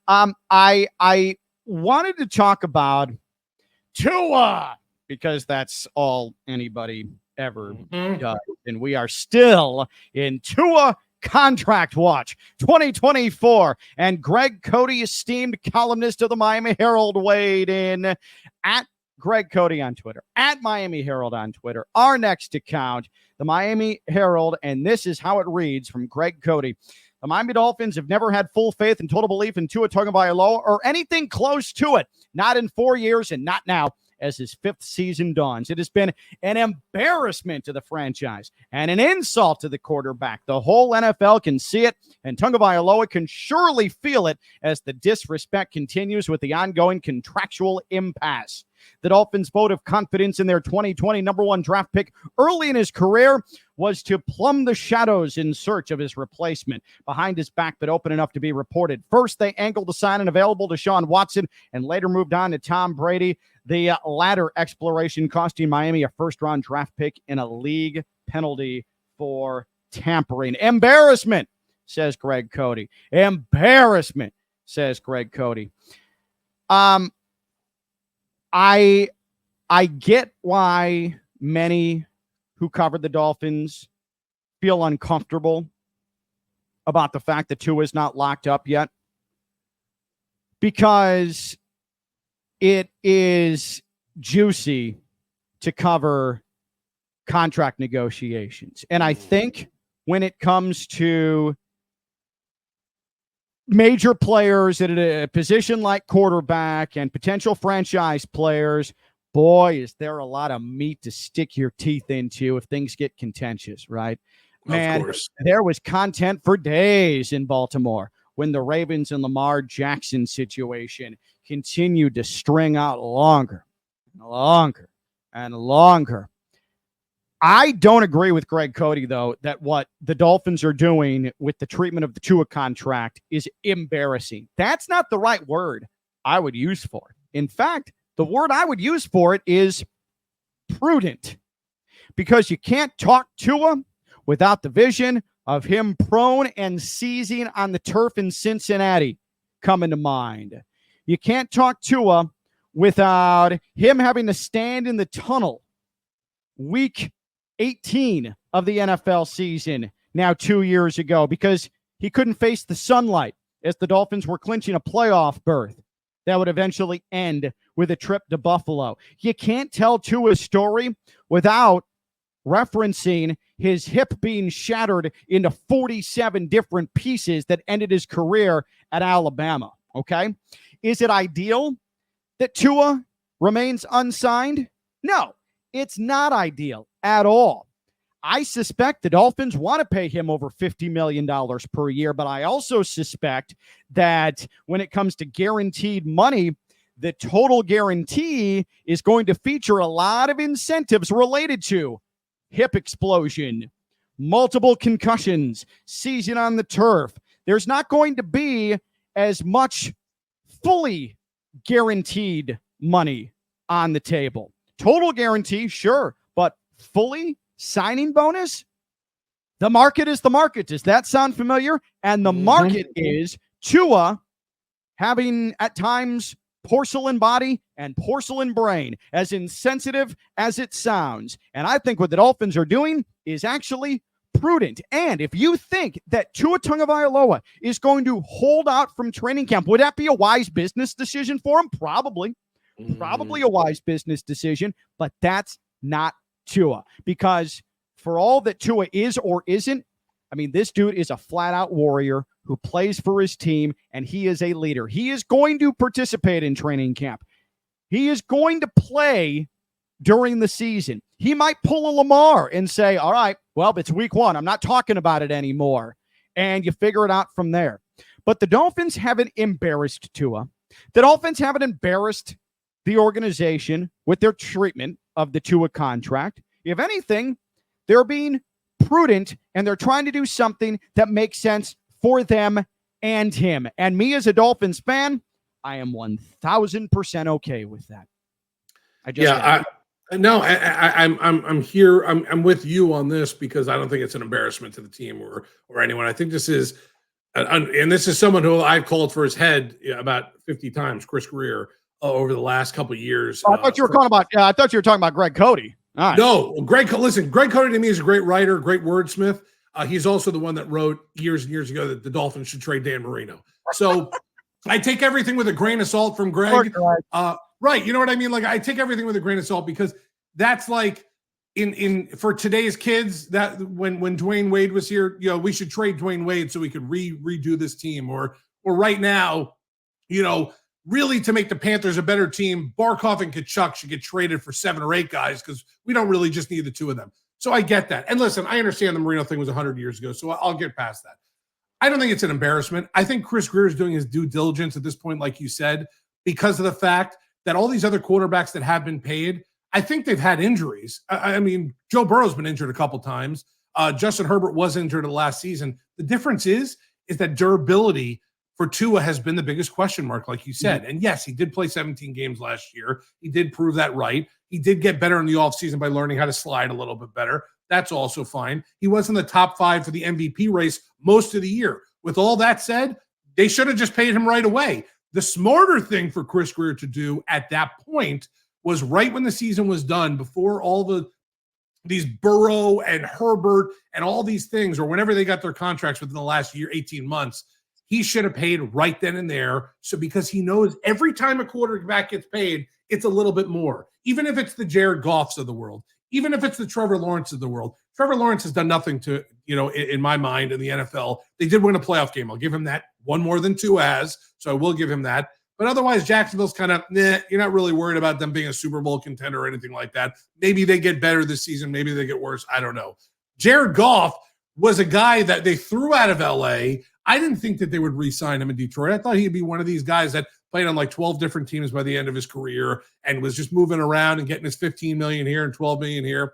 I wanted to talk about Tua because that's all anybody ever does. And we are still in Tua contract watch 2024. And Greg Cote, esteemed columnist of the Miami Herald, weighed in at Greg Cote on Twitter, at Miami Herald on Twitter. Our next account, the Miami Herald, and this is how it reads from Greg Cote. The Miami Dolphins have never had full faith and total belief in Tua Tagovailoa or anything close to it. Not in 4 years and not now as his fifth season dawns. It has been an embarrassment to the franchise and an insult to the quarterback. The whole NFL can see it, and Tagovailoa can surely feel it as the disrespect continues with the ongoing contractual impasse. The Dolphins' vote of confidence in their 2020 number one draft pick early in his career was to plumb the shadows in search of his replacement behind his back, but open enough to be reported. First, they angled the sign and available to Deshaun Watson and later moved on to Tom Brady. The latter exploration costing Miami a first-round draft pick in a league penalty for tampering. Embarrassment, says Greg Cote. Embarrassment, says Greg Cote. I get why many who covered the Dolphins feel uncomfortable about the fact that Tua is not locked up yet, because it is juicy to cover contract negotiations. And I think when it comes to major players at a position like quarterback and potential franchise players, boy, is there a lot of meat to stick your teeth into if things get contentious, right? Man, of course. There was content for days in Baltimore when the Ravens and Lamar Jackson situation continued to string out longer and longer. I don't agree with Greg Cote, though, that what the Dolphins are doing with the treatment of the Tua contract is embarrassing. That's not the right word I would use for it. In fact, the word I would use for it is prudent, because you can't talk Tua without the vision of him prone and seizing on the turf in Cincinnati coming to mind. You can't talk Tua without him having to stand in the tunnel week 18 of the NFL season now 2 years ago because he couldn't face the sunlight as the Dolphins were clinching a playoff berth that would eventually end with a trip to Buffalo. You can't tell Tua's story without referencing his hip being shattered into 47 different pieces that ended his career at Alabama, okay? Is it ideal that Tua remains unsigned? No, it's not ideal at all. I suspect the Dolphins want to pay him over $50 million per year, but I also suspect that when it comes to guaranteed money, the total guarantee is going to feature a lot of incentives related to hip explosion, multiple concussions, season on the turf. There's not going to be as much fully guaranteed money on the table. Total guarantee, sure, but fully signing bonus? The market is the market. Does that sound familiar? And the market is Tua having at times porcelain body and porcelain brain, as insensitive as it sounds. And I think what the Dolphins are doing is actually prudent. And if you think that Tua Tagovailoa is going to hold out from training camp, would that be a wise business decision for him? Probably a wise business decision, but that's not Tua. Because for all that Tua is or isn't, I mean, this dude is a flat-out warrior who plays for his team, and he is a leader. He is going to participate in training camp. He is going to play during the season. He might pull a Lamar and say, all right, well, it's week one. I'm not talking about it anymore. And you figure it out from there. But the Dolphins haven't embarrassed Tua. The Dolphins haven't embarrassed the organization with their treatment of the Tua contract. If anything, they're being prudent, and they're trying to do something that makes sense for them and him. And me as a Dolphins fan, I am 1,000% okay with that. I'm here. I'm with you on this because I don't think it's an embarrassment to the team or anyone. I think this is And this is someone who I've called for his head about 50 times, Chris Grier, over the last couple of years. I thought you were talking about. I thought you were talking about Greg Cote. All right. No, Greg Cote to me is a great writer, great wordsmith. He's also the one that wrote years and years ago that the Dolphins should trade Dan Marino. So I take everything with a grain of salt from Greg. Right. You know what I mean? Like, I take everything with a grain of salt because that's like in for today's kids, that when Dwayne Wade was here, we should trade Dwayne Wade so we could redo this team. Or right now, really to make the Panthers a better team, Barkov and Kachuk should get traded for 7 or 8 guys because we don't really just need the 2 of them. So I get that. And listen, I understand the Marino thing was 100 years ago, so I'll get past that. I don't think it's an embarrassment. I think Chris Grier is doing his due diligence at this point, like you said, because of the fact that all these other quarterbacks that have been paid, I think they've had injuries. I mean, Joe Burrow's been injured a couple times. Justin Herbert was injured last season. The difference is that durability for Tua has been the biggest question mark, like you said. And yes, he did play 17 games last year. He did prove that right. He did get better in the offseason by learning how to slide a little bit better. That's also fine. He was in the top 5 for the MVP race most of the year. With all that said, they should have just paid him right away. The smarter thing for Chris Grier to do at that point was right when the season was done, before all these Burrow and Herbert and all these things, or whenever they got their contracts within the last year, 18 months, he should have paid right then and there. So because he knows every time a quarterback gets paid, it's a little bit more. Even if it's the Jared Goffs of the world, even if it's the Trevor Lawrence of the world. Trevor Lawrence has done nothing to, in my mind, in the NFL. They did win a playoff game. I'll give him that. One more than Tua has, so I will give him that. But otherwise, Jacksonville's kind of, you're not really worried about them being a Super Bowl contender or anything like that. Maybe they get better this season. Maybe they get worse. I don't know. Jared Goff was a guy that they threw out of L.A. I didn't think that they would re-sign him in Detroit. I thought he'd be one of these guys that played on like 12 different teams by the end of his career and was just moving around and getting his $15 million here and $12 million here.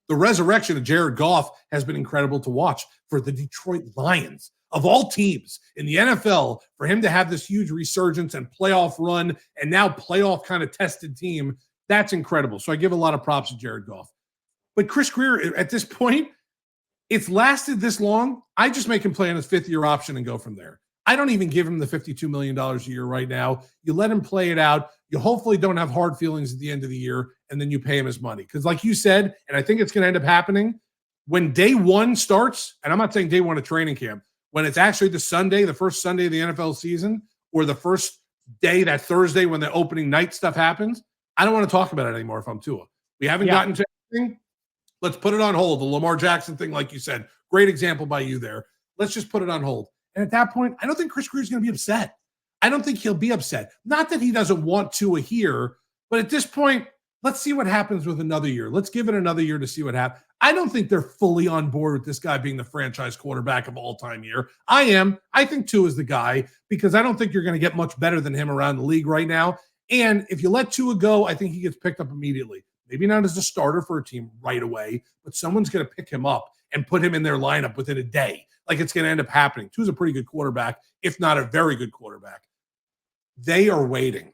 The resurrection of Jared Goff has been incredible to watch for the Detroit Lions. Of all teams in the NFL, for him to have this huge resurgence and playoff run and now playoff kind of tested team, that's incredible. So I give a lot of props to Jared Goff. But Chris Grier, at this point, it's lasted this long. I just make him play on his 5th-year option and go from there. I don't even give him the $52 million a year right now. You let him play it out. You hopefully don't have hard feelings at the end of the year, and then you pay him his money. Because like you said, and I think it's going to end up happening, when day 1 starts, and I'm not saying day 1 of training camp, when it's actually the first Sunday of the NFL season, or the first day, that Thursday when the opening night stuff happens, I don't want to talk about it anymore if I'm Tua. We haven't gotten to anything. Let's put it on hold. The Lamar Jackson thing, like you said, great example by you there. Let's just put it on hold. And at that point, I don't think Chris Grier is going to be upset. I don't think he'll be upset. Not that he doesn't want Tua here, but at this point, let's see what happens with another year. Let's give it another year to see what happens. I don't think they're fully on board with this guy being the franchise quarterback of all time here. I am. I think Tua is the guy because I don't think you're going to get much better than him around the league right now. And if you let Tua go, I think he gets picked up immediately. Maybe not as a starter for a team right away, but someone's going to pick him up and put him in their lineup within a day. Like it's going to end up happening. Tua's a pretty good quarterback, if not a very good quarterback. They are waiting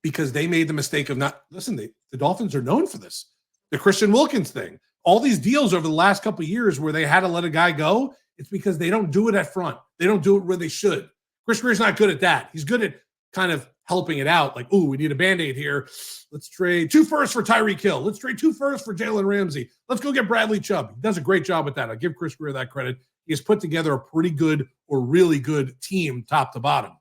because they made the mistake of not – listen, the Dolphins are known for this. The Christian Wilkins thing. All these deals over the last couple of years where they had to let a guy go, it's because they don't do it at front. They don't do it where they should. Chris Grier's not good at that. He's good at kind of helping it out. Like, ooh, we need a Band-Aid here. Let's trade 2 firsts for Tyreek Hill. Let's trade 2 firsts for Jalen Ramsey. Let's go get Bradley Chubb. He does a great job with that. I'll give Chris Grier that credit. He has put together a pretty good or really good team top to bottom.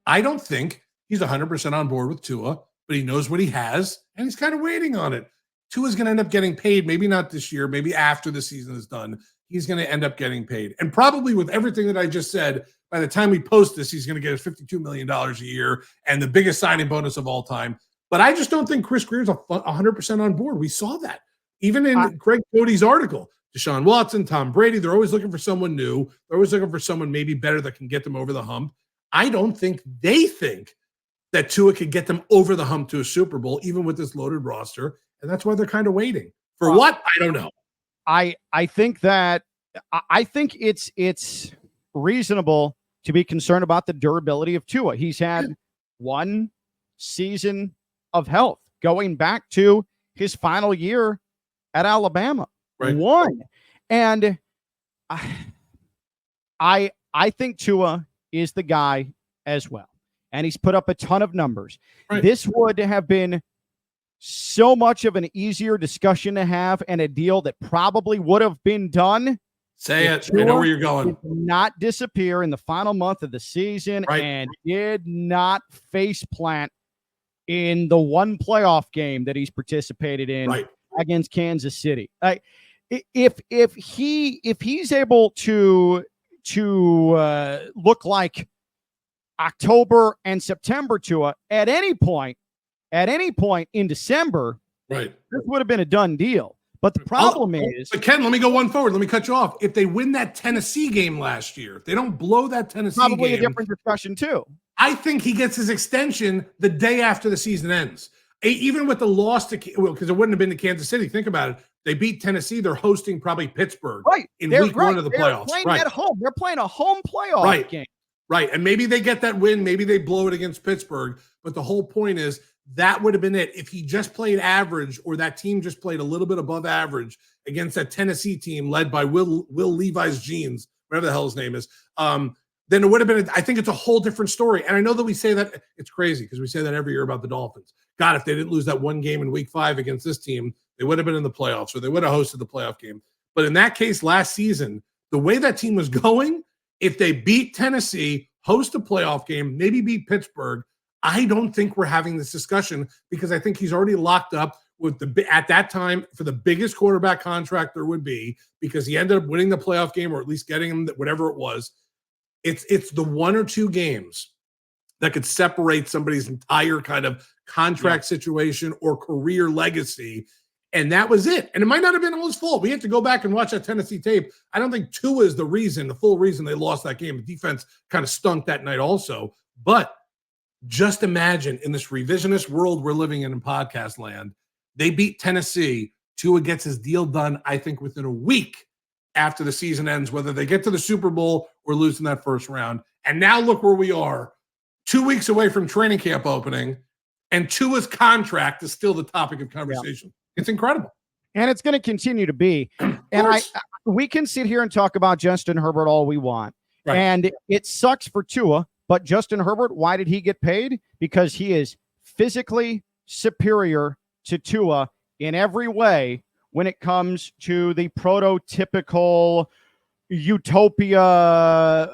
I don't think he's 100% on board with Tua, but he knows what he has, and he's kind of waiting on it. Tua's going to end up getting paid, maybe not this year, maybe after the season is done. He's going to end up getting paid. And probably with everything that I just said, by the time we post this, he's going to get his $52 million a year and the biggest signing bonus of all time. But I just don't think Chris Grier's 100% on board. We saw that. Even in Greg Cote's article, Deshaun Watson, Tom Brady, they're always looking for someone new. They're always looking for someone maybe better that can get them over the hump. I don't think they think that Tua could get them over the hump to a Super Bowl, even with this loaded roster. And that's why they're kind of waiting. For what? I don't know. I think it's reasonable to be concerned about the durability of Tua. He's had 1 season of health going back to his final year at Alabama. Right. 1. And I I think Tua is the guy as well. And he's put up a ton of numbers. Right. This would have been so much of an easier discussion to have, and a deal that probably would have been done. Say it. I know where you're going. Did not disappear in the final month of the season, right. and did not face plant in the one playoff game that he's participated in right. against Kansas City. If he's able to look like October and September Tua at any point in December, right, this would have been a done deal. But the problem is, but Ken, let me go one forward. Let me cut you off. If they win that Tennessee game last year, if they don't blow that Tennessee probably game, a different discussion too. I think he gets his extension the day after the season ends. Even with the loss to, because it wouldn't have been to Kansas City. Think about it. They beat Tennessee. They're hosting probably Pittsburgh in week one of the playoffs. They're playing at home. They're playing a home playoff game. Right. And maybe they get that win. Maybe they blow it against Pittsburgh. But the whole point is that would have been it. If he just played average, or that team just played a little bit above average against that Tennessee team led by Will Levi's Jeans, whatever the hell his name is, then it would have been, I think it's a whole different story. And I know that we say that, it's crazy because we say that every year about the Dolphins. God, if they didn't lose that one game in week 5 against this team, they would have been in the playoffs, or they would have hosted the playoff game. But in that case, last season, the way that team was going, if they beat Tennessee, host a playoff game, maybe beat Pittsburgh, I don't think we're having this discussion, because I think he's already locked up with at that time for the biggest quarterback contract there would be, because he ended up winning the playoff game, or at least getting him whatever it was. It's the 1 or 2 games that could separate somebody's entire kind of contract situation or career legacy. And that was it. And it might not have been all his fault. We have to go back and watch that Tennessee tape. I don't think Tua is the full reason they lost that game. The defense kind of stunk that night also. But just imagine, in this revisionist world we're living in podcast land, they beat Tennessee. Tua gets his deal done, I think, within a week after the season ends, whether they get to the Super Bowl or lose in that first round. And now look where we are, 2 weeks away from training camp opening, and Tua's contract is still the topic of conversation. Yeah. It's incredible. And it's going to continue to be. And we can sit here and talk about Justin Herbert all we want. Right. And it sucks for Tua, but Justin Herbert, why did he get paid? Because he is physically superior to Tua in every way when it comes to the prototypical utopia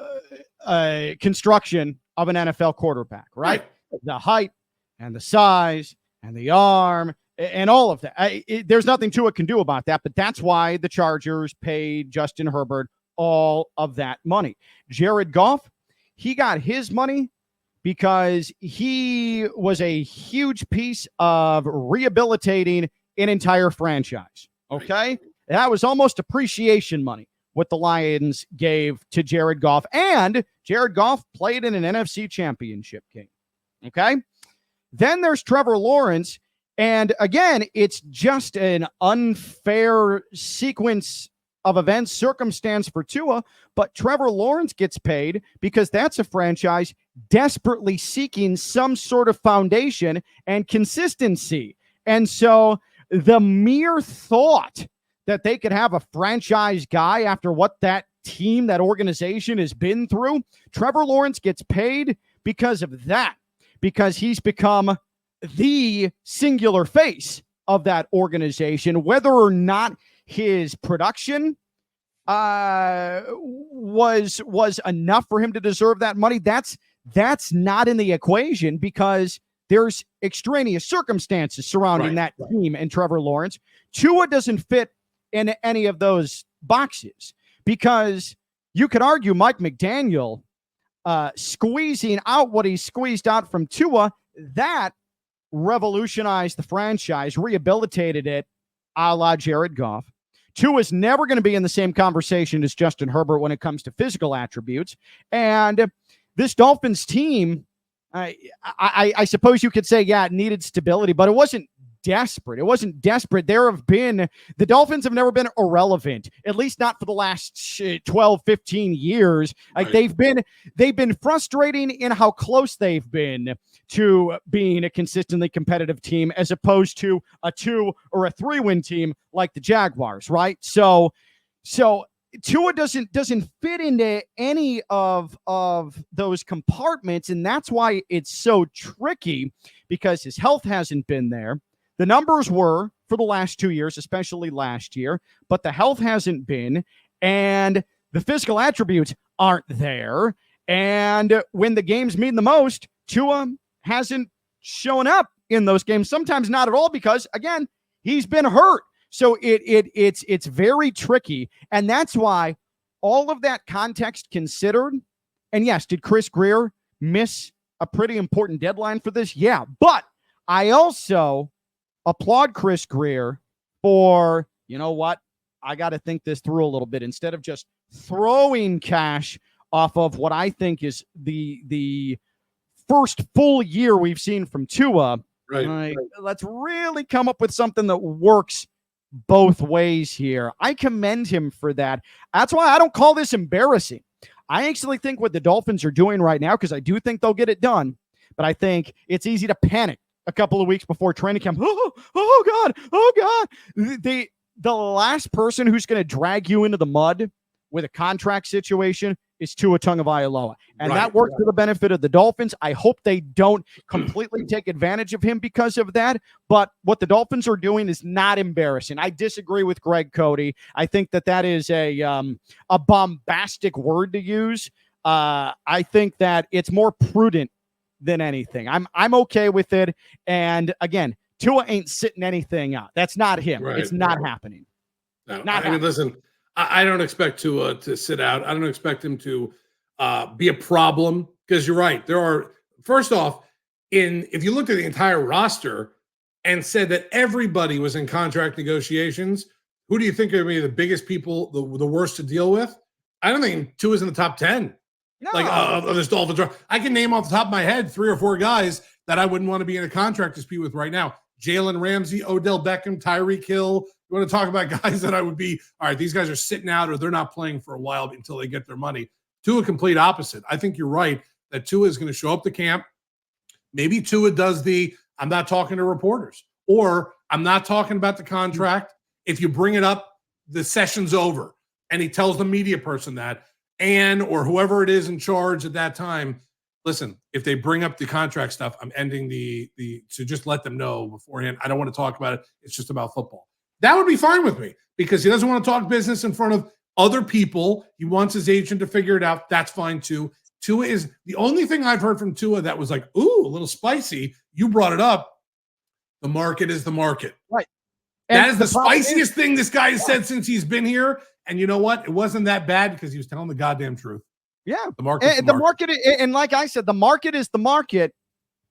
construction of an NFL quarterback, right? The height and the size and the arm and all of that. There's nothing Tua can do about that, but that's why the Chargers paid Justin Herbert all of that money. Jared Goff, he got his money because he was a huge piece of rehabilitating an entire franchise. Okay? That was almost appreciation money, what the Lions gave to Jared Goff. And Jared Goff played in an NFC championship game. Okay? Then there's Trevor Lawrence. And again, it's just an unfair sequence of events, circumstance for Tua, but Trevor Lawrence gets paid because that's a franchise desperately seeking some sort of foundation and consistency. And so the mere thought that they could have a franchise guy after what that team, that organization has been through, Trevor Lawrence gets paid because of that, because he's become the singular face of that organization. Whether or not his production was enough for him to deserve that money, that's not in the equation, because there's extraneous circumstances surrounding that team and Trevor Lawrence. Tua doesn't fit in any of those boxes, because you could argue Mike McDaniel squeezing out what he squeezed out from Tua, that revolutionized the franchise, rehabilitated it, a la Jared Goff. Tua's never going to be in the same conversation as Justin Herbert when it comes to physical attributes. And this Dolphins team, I suppose you could say, it needed stability, but it wasn't desperate. It wasn't desperate. The Dolphins have never been irrelevant, at least not for the last 12, 15 years. Like they've been frustrating in how close they've been to being a consistently competitive team, as opposed to a 2 or a 3 win team like the Jaguars, right? So Tua doesn't fit into any of those compartments, and that's why it's so tricky, because his health hasn't been there. The numbers were for the last 2 years, especially last year, but the health hasn't been, and the physical attributes aren't there. And when the games mean the most, Tua hasn't shown up in those games, sometimes not at all, because, again, he's been hurt. So it's very tricky, and that's why all of that context considered, and yes, did Chris Grier miss a pretty important deadline for this? Yeah, but I also applaud Chris Grier for, you know what, I got to think this through a little bit, instead of just throwing cash off of what I think is the first full year we've seen from Tua. Right. Let's really come up with something that works both ways here. I commend him for that. That's why I don't call this embarrassing. I actually think what the Dolphins are doing right now, because I do think they'll get it done, but I think it's easy to panic a couple of weeks before training camp. Oh God. The last person who's going to drag you into the mud with a contract situation is Tua Tagovailoa. And that works to the benefit of the Dolphins. I hope they don't completely take advantage of him because of that. But what the Dolphins are doing is not embarrassing. I disagree with Greg Cote. I think that is a bombastic word to use. I think that it's more prudent than anything. I'm okay with it. And again, Tua ain't sitting anything out. That's not him. It's not happening. No, I mean, listen, I don't expect Tua to sit out. I don't expect him to be a problem, because you're right. There are, first off, if you looked at the entire roster and said that everybody was in contract negotiations, who do you think are going to be the biggest people, the worst to deal with? I don't think Tua's in the top 10. No. Of this Dolphins. I can name off the top of my head 3 or 4 guys that I wouldn't want to be in a contract dispute with right now. Jalen Ramsey, Odell Beckham, Tyreek Hill. You want to talk about guys that I would be, all right, these guys are sitting out or they're not playing for a while until they get their money. Tua, complete opposite. I think you're right that Tua is going to show up to camp. Maybe Tua does I'm not talking to reporters, or I'm not talking about the contract. If you bring it up, the session's over. And he tells the media person that, or whoever it is in charge at that time, listen, if they bring up the contract stuff, I'm ending to just let them know beforehand. I don't want to talk about it. It's just about football. That would be fine with me, because he doesn't want to talk business in front of other people. He wants his agent to figure it out. That's fine too. Tua is the only thing I've heard from Tua that was like, ooh, a little spicy. You brought it up. The market is the market. Right. That is the spiciest thing this guy has said since he's been here. And you know what? It wasn't that bad, because he was telling the goddamn truth. Yeah. The market. And like I said, the market is the market,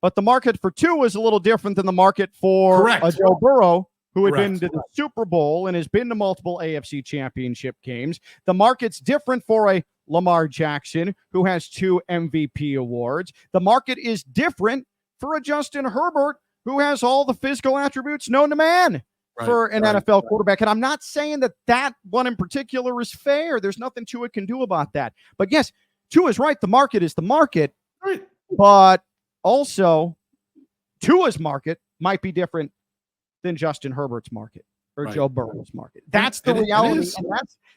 but the market for Tua is a little different than the market for Joe Burrow, who had been to the Super Bowl and has been to multiple AFC championship games. The market's different for a Lamar Jackson, who has 2 MVP awards. The market is different for a Justin Herbert, who has all the physical attributes known to man for an NFL quarterback. And I'm not saying that one in particular is fair. There's nothing Tua can do about that. But yes, Tua is right. The market is the market. Right. But also, Tua's market might be different than Justin Herbert's market or Joe Burrow's market. That's the reality. And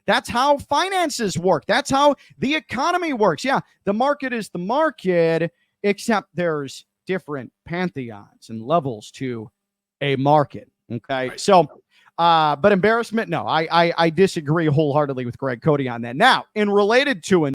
that's how finances work. That's how the economy works. Yeah, the market is the market, except there's different pantheons and levels to a market. Okay. Right. So, but embarrassment, no, I disagree wholeheartedly with Greg Cote on that. Now, in related to